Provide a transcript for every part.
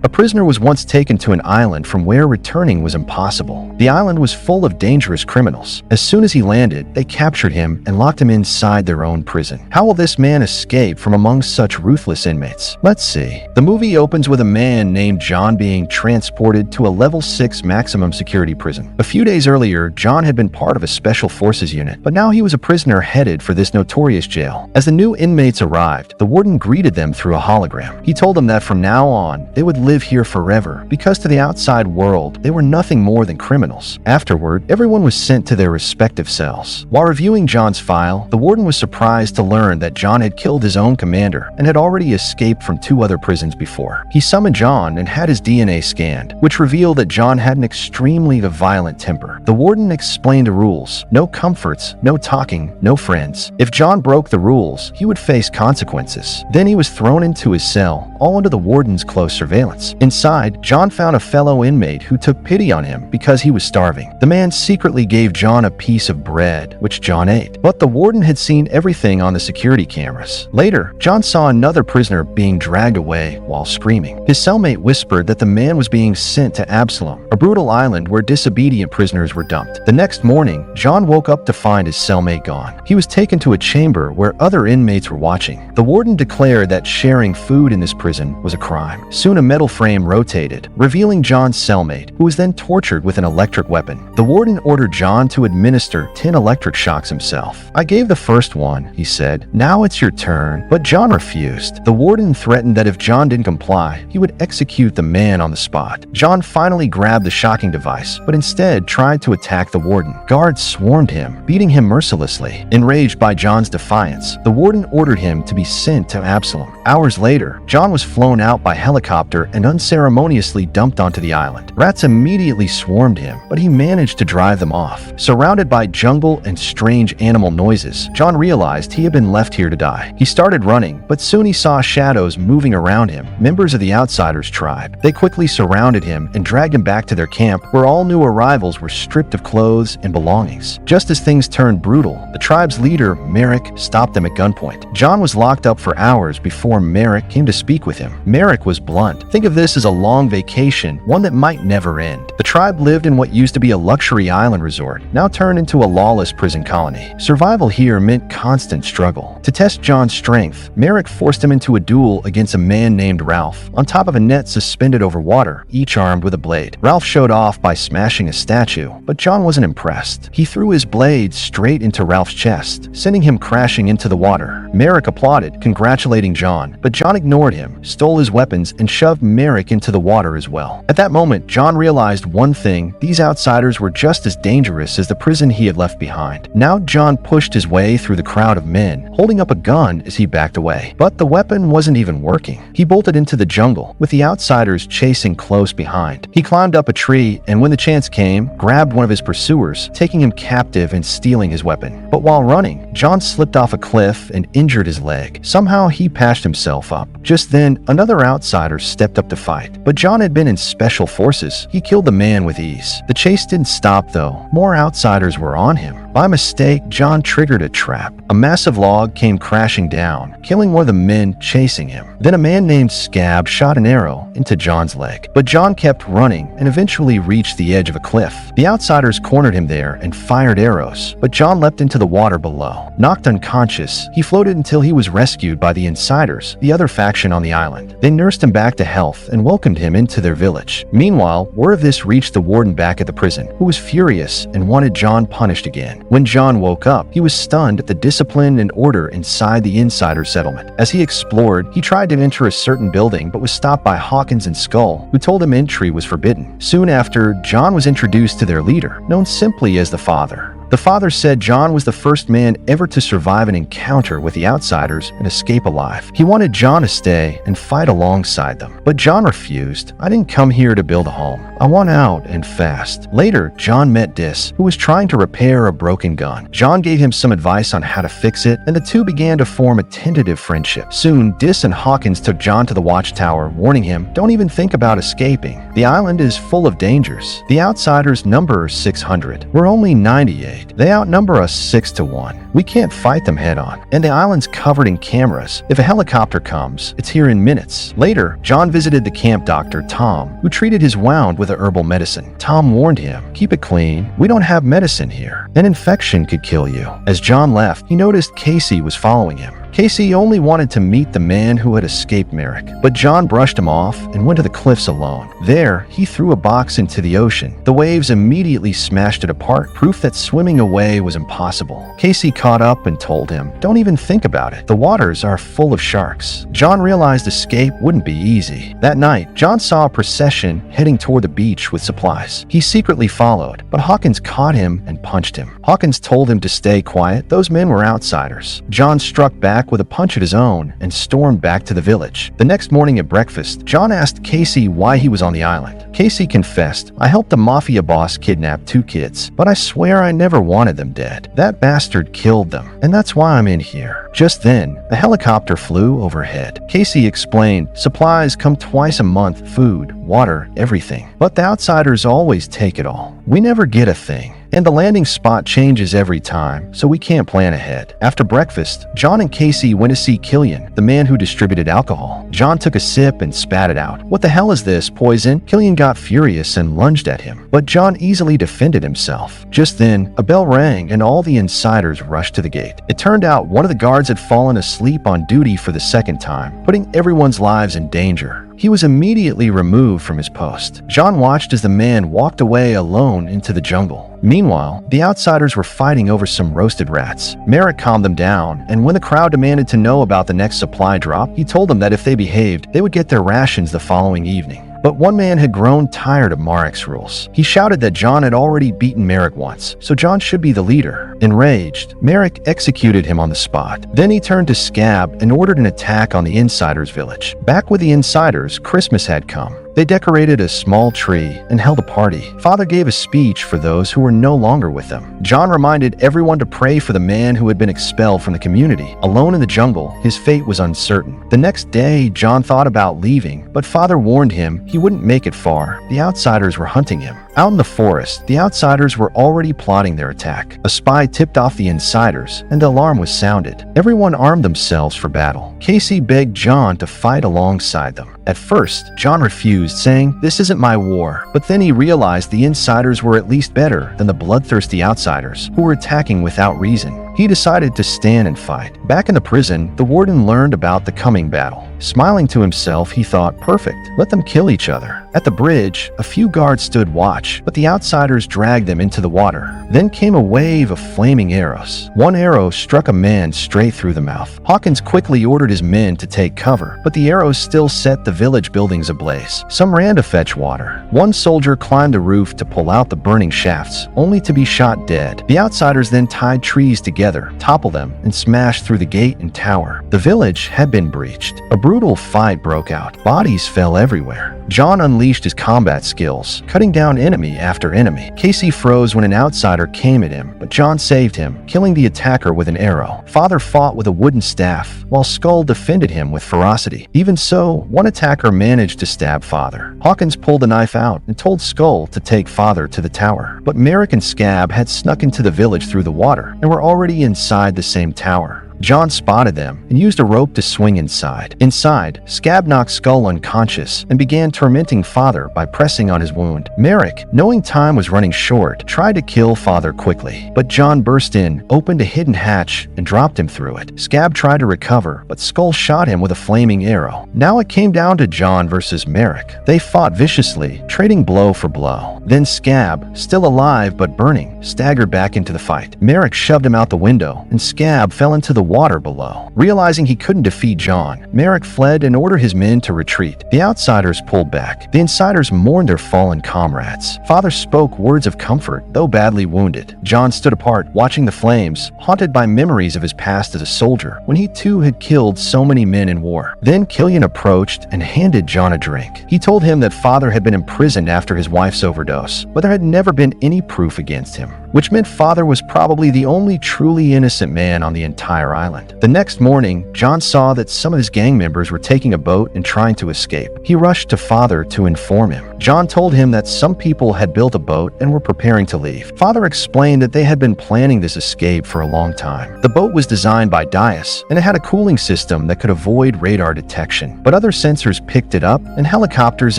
A prisoner was once taken to an island from where returning was impossible. The island was full of dangerous criminals. As soon as he landed, they captured him and locked him inside their own prison. How will this man escape from among such ruthless inmates? Let's see. The movie opens with a man named John being transported to a level 6 maximum security prison. A few days earlier, John had been part of a special forces unit, but now he was a prisoner headed for this notorious jail. As the new inmates arrived, the warden greeted them through a hologram. He told them that from now on, they would live here forever, because to the outside world, they were nothing more than criminals. Afterward, everyone was sent to their respective cells. While reviewing John's file, the warden was surprised to learn that John had killed his own commander and had already escaped from 2 other prisons before. He summoned John and had his DNA scanned, which revealed that John had an extremely violent temper. The warden explained the rules: no comforts, no talking, no friends. If John broke the rules, he would face consequences. Then he was thrown into his cell, all under the warden's close surveillance. Inside, John found a fellow inmate who took pity on him because he was starving. The man secretly gave John a piece of bread, which John ate. But the warden had seen everything on the security cameras. Later, John saw another prisoner being dragged away while screaming. His cellmate whispered that the man was being sent to Absilum, a brutal island where disobedient prisoners were dumped. The next morning, John woke up to find his cellmate gone. He was taken to a chamber where other inmates were watching. The warden declared that sharing food in this prison was a crime. Soon a metal frame rotated, revealing John's cellmate, who was then tortured with an electric weapon. The warden ordered John to administer 10 electric shocks himself. "I gave the first one," he said. "Now it's your turn." But John refused. The warden threatened that if John didn't comply, he would execute the man on the spot. John finally grabbed the shocking device, but instead tried to attack the warden. Guards swarmed him, beating him mercilessly. Enraged by John's defiance, the warden ordered him to be sent to Absilum. Hours later, John was flown out by helicopter and unceremoniously dumped onto the island. Rats immediately swarmed him, but he managed to drive them off. Surrounded by jungle and strange animal noises, John realized he had been left here to die. He started running, but soon he saw shadows moving around him, members of the Outsiders tribe. They quickly surrounded him and dragged him back to their camp, where all new arrivals were stripped of clothes and belongings. Just as things turned brutal, the tribe's leader, Merrick, stopped them at gunpoint. John was locked up for hours before Merrick came to speak with him. Merrick was blunt. "Think of this as a long vacation, one that might never end." The tribe lived in what used to be a luxury island resort, now turned into a lawless prison colony. Survival here meant constant struggle. To test John's strength, Merrick forced him into a duel against a man named Ralph, on top of a net suspended over water, each armed with a blade. Ralph showed off by smashing a statue, but John wasn't impressed. He threw his blade straight into Ralph's chest, sending him crashing into the water. Merrick applauded, congratulating John, but John ignored him, stole his weapons, and shoved Merrick into the water as well. At that moment, John realized one thing: these outsiders were just as dangerous as the prison he had left behind. Now John pushed his way through the crowd of men, holding up a gun as he backed away. But the weapon wasn't even working. He bolted into the jungle, with the outsiders chasing close behind. He climbed up a tree and, when the chance came, grabbed one of his pursuers, taking him captive and stealing his weapon. But while running, John slipped off a cliff and injured his leg. Somehow he patched himself up. Just then, another outsider stepped up to fight. But John had been in special forces. He killed the man with ease. The chase didn't stop though. More outsiders were on him. By mistake, John triggered a trap. A massive log came crashing down, killing one of the men chasing him. Then a man named Scab shot an arrow into John's leg. But John kept running and eventually reached the edge of a cliff. The outsiders cornered him there and fired arrows, but John leapt into the water below. Knocked unconscious, he floated until he was rescued by the Insiders, the other faction on the island. They nursed him back to health and welcomed him into their village. Meanwhile, word of this reached the warden back at the prison, who was furious and wanted John punished again. When John woke up, he was stunned at the discipline and order inside the Insider settlement. As he explored, he tried to enter a certain building but was stopped by Hawkins and Skull, who told him entry was forbidden. Soon after, John was introduced to their leader, known simply as the Father. The Father said John was the first man ever to survive an encounter with the Outsiders and escape alive. He wanted John to stay and fight alongside them, but John refused. "I didn't come here to build a home. I want out and fast." Later, John met Dis, who was trying to repair a broken gun. John gave him some advice on how to fix it, and the two began to form a tentative friendship. Soon, Dis and Hawkins took John to the watchtower, warning him, "Don't even think about escaping. The island is full of dangers. The Outsiders number 600. We're only 98. gate. They outnumber us 6-1. We can't fight them head-on, and the island's covered in cameras. If a helicopter comes, it's here in minutes." Later, John visited the camp doctor, Tom, who treated his wound with a herbal medicine. Tom warned him, "Keep it clean. We don't have medicine here. An infection could kill you." As John left, he noticed Casey was following him. Casey only wanted to meet the man who had escaped Merrick, but John brushed him off and went to the cliffs alone. There, he threw a box into the ocean. The waves immediately smashed it apart, proof that swimming away was impossible. Casey caught up and told him, "Don't even think about it. The waters are full of sharks." John realized escape wouldn't be easy. That night, John saw a procession heading toward the beach with supplies. He secretly followed, but Hawkins caught him and punched him. Hawkins told him to stay quiet. Those men were outsiders. John struck back with a punch of his own and stormed back to the village. The next morning at breakfast, John asked Casey why he was on the island. Casey confessed, "I helped the mafia boss kidnap 2 kids, but I swear I never wanted them dead. That bastard killed them, and that's why I'm in here." Just then, a helicopter flew overhead. Casey explained, "Supplies come twice a month, food, water, everything. But the outsiders always take it all. We never get a thing. And the landing spot changes every time, so we can't plan ahead." After breakfast, John and Casey went to see Killian, the man who distributed alcohol. John took a sip and spat it out. "What the hell is this, poison?" Killian got furious and lunged at him, but John easily defended himself. Just then, a bell rang and all the insiders rushed to the gate. It turned out one of the guards had fallen asleep on duty for the second time, putting everyone's lives in danger. He was immediately removed from his post. John watched as the man walked away alone into the jungle. Meanwhile, the outsiders were fighting over some roasted rats. Merrick calmed them down, and when the crowd demanded to know about the next supply drop, he told them that if they behaved, they would get their rations the following evening. But one man had grown tired of Marek's rules. He shouted that John had already beaten Merrick once, so John should be the leader. Enraged, Merrick executed him on the spot. Then he turned to Scab and ordered an attack on the insiders' village. Back with the insiders, Christmas had come. They decorated a small tree and held a party. Father gave a speech for those who were no longer with them. John reminded everyone to pray for the man who had been expelled from the community. Alone in the jungle, his fate was uncertain. The next day, John thought about leaving, but Father warned him he wouldn't make it far. The outsiders were hunting him. Out in the forest, the outsiders were already plotting their attack. A spy tipped off the insiders, and the alarm was sounded. Everyone armed themselves for battle. Casey begged John to fight alongside them. At first, John refused, saying, "This isn't my war." But then he realized the insiders were at least better than the bloodthirsty outsiders, who were attacking without reason. He decided to stand and fight. Back in the prison, the warden learned about the coming battle. Smiling to himself, he thought, "Perfect, let them kill each other." At the bridge, a few guards stood watch, but the outsiders dragged them into the water. Then came a wave of flaming arrows. One arrow struck a man straight through the mouth. Hawkins quickly ordered his men to take cover, but the arrows still set the village buildings ablaze. Some ran to fetch water. One soldier climbed a roof to pull out the burning shafts, only to be shot dead. The outsiders then tied trees together, toppled them, and smashed through the gate and tower. The village had been breached. A brutal fight broke out. Bodies fell everywhere. John unleashed his combat skills, cutting down enemy after enemy. Casey froze when an outsider came at him, but John saved him, killing the attacker with an arrow. Father fought with a wooden staff, while Skull defended him with ferocity. Even so, one attacker managed to stab Father. Hawkins pulled a knife out and told Skull to take Father to the tower. But Merrick and Scab had snuck into the village through the water and were already inside the same tower. John spotted them and used a rope to swing inside. Inside, Scab knocked Skull unconscious and began tormenting Father by pressing on his wound. Merrick, knowing time was running short, tried to kill Father quickly, but John burst in, opened a hidden hatch, and dropped him through it. Scab tried to recover, but Skull shot him with a flaming arrow. Now it came down to John versus Merrick. They fought viciously, trading blow for blow. Then Scab, still alive but burning, staggered back into the fight. Merrick shoved him out the window, and Scab fell into the water below. Realizing he couldn't defeat John, Merrick fled and ordered his men to retreat. The outsiders pulled back. The insiders mourned their fallen comrades. Father spoke words of comfort, though badly wounded. John stood apart, watching the flames, haunted by memories of his past as a soldier, when he too had killed so many men in war. Then Killian approached and handed John a drink. He told him that Father had been imprisoned after his wife's overdose, but there had never been any proof against him, which meant Father was probably the only truly innocent man on the entire our island. The next morning, John saw that some of his gang members were taking a boat and trying to escape. He rushed to Father to inform him. John told him that some people had built a boat and were preparing to leave. Father explained that they had been planning this escape for a long time. The boat was designed by Dystopian, and it had a cooling system that could avoid radar detection. But other sensors picked it up, and helicopters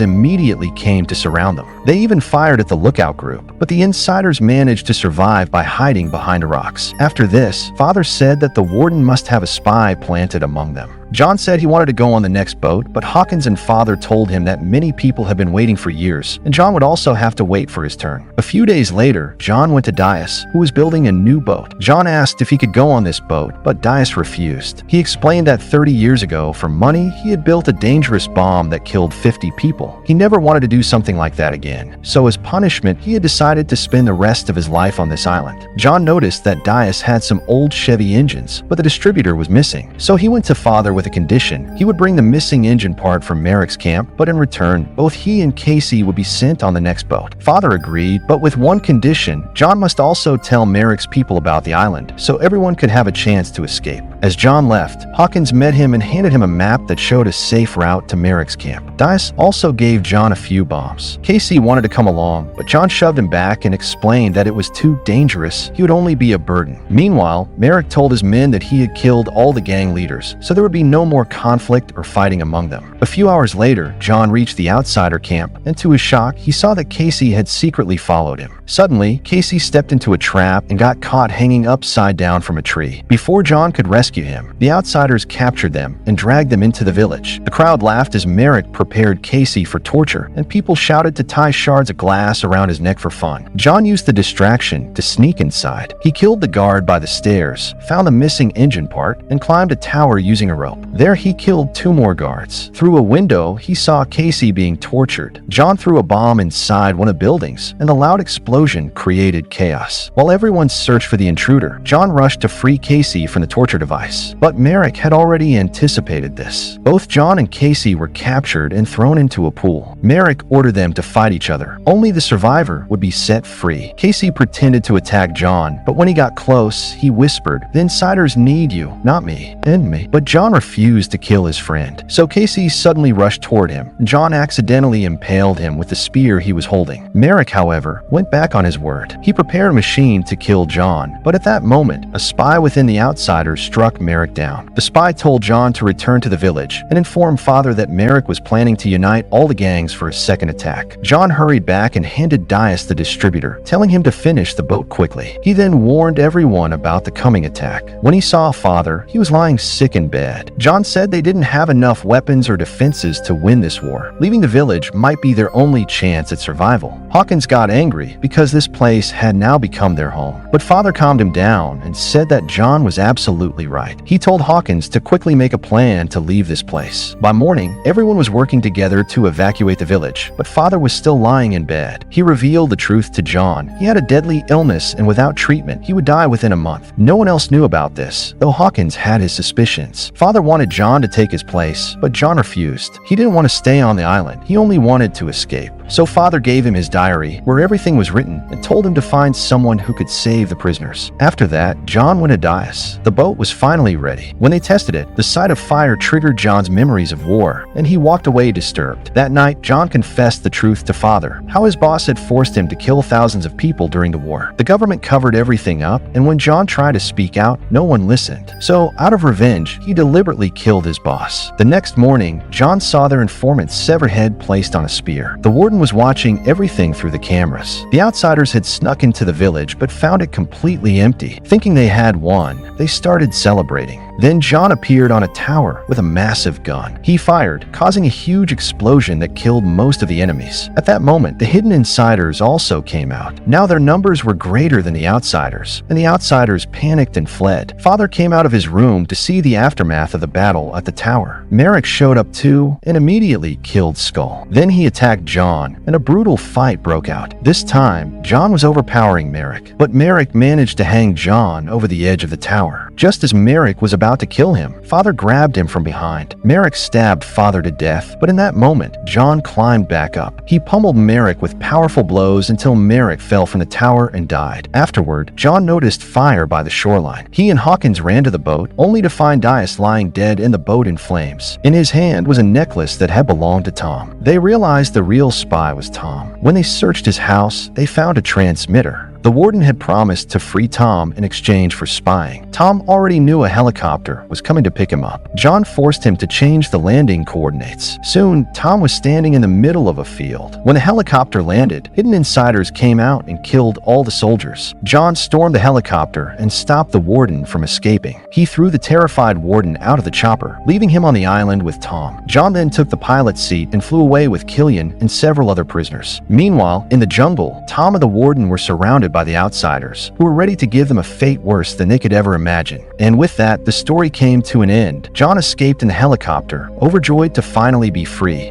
immediately came to surround them. They even fired at the lookout group, but the insiders managed to survive by hiding behind rocks. After this, Father said that the warden must have a spy planted among them. John said he wanted to go on the next boat, but Hawkins and Father told him that many people have been waiting for years, and John would also have to wait for his turn. A few days later, John went to Dystopian, who was building a new boat. John asked if he could go on this boat, but Dystopian refused. He explained that 30 years ago, for money, he had built a dangerous bomb that killed 50 people. He never wanted to do something like that again, so as punishment, he had decided to spend the rest of his life on this island. John noticed that Dystopian had some old Chevy engines, but the distributor was missing, so he went to Father with a condition. He would bring the missing engine part from Merrick's camp, but in return, both he and Casey would be sent on the next boat. Father agreed, but with one condition: John must also tell Merrick's people about the island, so everyone could have a chance to escape. As John left, Hawkins met him and handed him a map that showed a safe route to Merrick's camp. Dystopian also gave John a few bombs. Casey wanted to come along, but John shoved him back and explained that it was too dangerous. He would only be a burden. Meanwhile, Merrick told his men that he had killed all the gang leaders, so there would be no more conflict or fighting among them. A few hours later, John reached the outsider camp, and to his shock, he saw that Casey had secretly followed him. Suddenly, Casey stepped into a trap and got caught hanging upside down from a tree. Before John could rescue him, the outsiders captured them and dragged them into the village. The crowd laughed as Merrick prepared Casey for torture, and people shouted to tie shards of glass around his neck for fun. John used the distraction to sneak inside. He killed the guard by the stairs, found the missing engine part, and climbed a tower using a rope. There he killed 2 more guards. Through a window, he saw Casey being tortured. John threw a bomb inside one of the buildings, and the loud explosion created chaos. While everyone searched for the intruder, John rushed to free Casey from the torture device. But Merrick had already anticipated this. Both John and Casey were captured and thrown into a pool. Merrick ordered them to fight each other. Only the survivor would be set free. Casey pretended to attack John, but when he got close, he whispered, "The insiders need you, not me, and me." But John refused to kill his friend. So Casey suddenly rushed toward him. John accidentally impaled him with the spear he was holding. Merrick, however, went back on his word. He prepared a machine to kill John, but at that moment, a spy within the outsiders struck Merrick down. The spy told John to return to the village and inform Father that Merrick was planning to unite all the gangs for a second attack. John hurried back and handed Dystopian the distributor, telling him to finish the boat quickly. He then warned everyone about the coming attack. When he saw Father, he was lying sick in bed. John said they didn't have enough weapons or defenses to win this war. Leaving the village might be their only chance at survival. Hawkins got angry because this place had now become their home. But Father calmed him down and said that John was absolutely right. He told Hawkins to quickly make a plan to leave this place. By morning, everyone was working together to evacuate the village, but Father was still lying in bed. He revealed the truth to John. He had a deadly illness, and without treatment, he would die within a month. No one else knew about this, though Hawkins had his suspicions. Father wanted John to take his place, but John refused. He didn't want to stay on the island. He only wanted to escape. So Father gave him his diary, where everything was written, and told him to find someone who could save the prisoners. After that, John went to Dystopian. The boat was finally ready. When they tested it, the sight of fire triggered John's memories of war, and he walked away disturbed. That night, John confessed the truth to Father, how his boss had forced him to kill thousands of people during the war. The government covered everything up, and when John tried to speak out, no one listened. So, out of revenge, he deliberately killed his boss. The next morning, John saw their informant's severed head placed on a spear. The warden was watching everything through the cameras. The outsiders had snuck into the village but found it completely empty. Thinking they had won, they started celebrating. Then John appeared on a tower with a massive gun. He fired, causing a huge explosion that killed most of the enemies. At that moment, the hidden insiders also came out. Now their numbers were greater than the outsiders, and the outsiders panicked and fled. Father came out of his room to see the aftermath of the battle at the tower. Merrick showed up too and immediately killed Skull. Then he attacked John, and a brutal fight broke out. This time, John was overpowering Merrick, but Merrick managed to hang John over the edge of the tower. Just as Merrick was about to kill him, Father grabbed him from behind. Merrick stabbed Father to death, but in that moment, John climbed back up. He pummeled Merrick with powerful blows until Merrick fell from the tower and died. Afterward, John noticed fire by the shoreline. He and Hawkins ran to the boat, only to find Dias lying dead in the boat in flames. In his hand was a necklace that had belonged to Tom. They realized the real spy was Tom. When they searched his house, they found a transmitter. The warden had promised to free Tom in exchange for spying. Tom already knew a helicopter was coming to pick him up. John forced him to change the landing coordinates. Soon, Tom was standing in the middle of a field. When the helicopter landed, hidden insiders came out and killed all the soldiers. John stormed the helicopter and stopped the warden from escaping. He threw the terrified warden out of the chopper, leaving him on the island with Tom. John then took the pilot's seat and flew away with Killian and several other prisoners. Meanwhile, in the jungle, Tom and the warden were surrounded by the outsiders, who were ready to give them a fate worse than they could ever imagine. And with that, the story came to an end. John escaped in the helicopter, overjoyed to finally be free.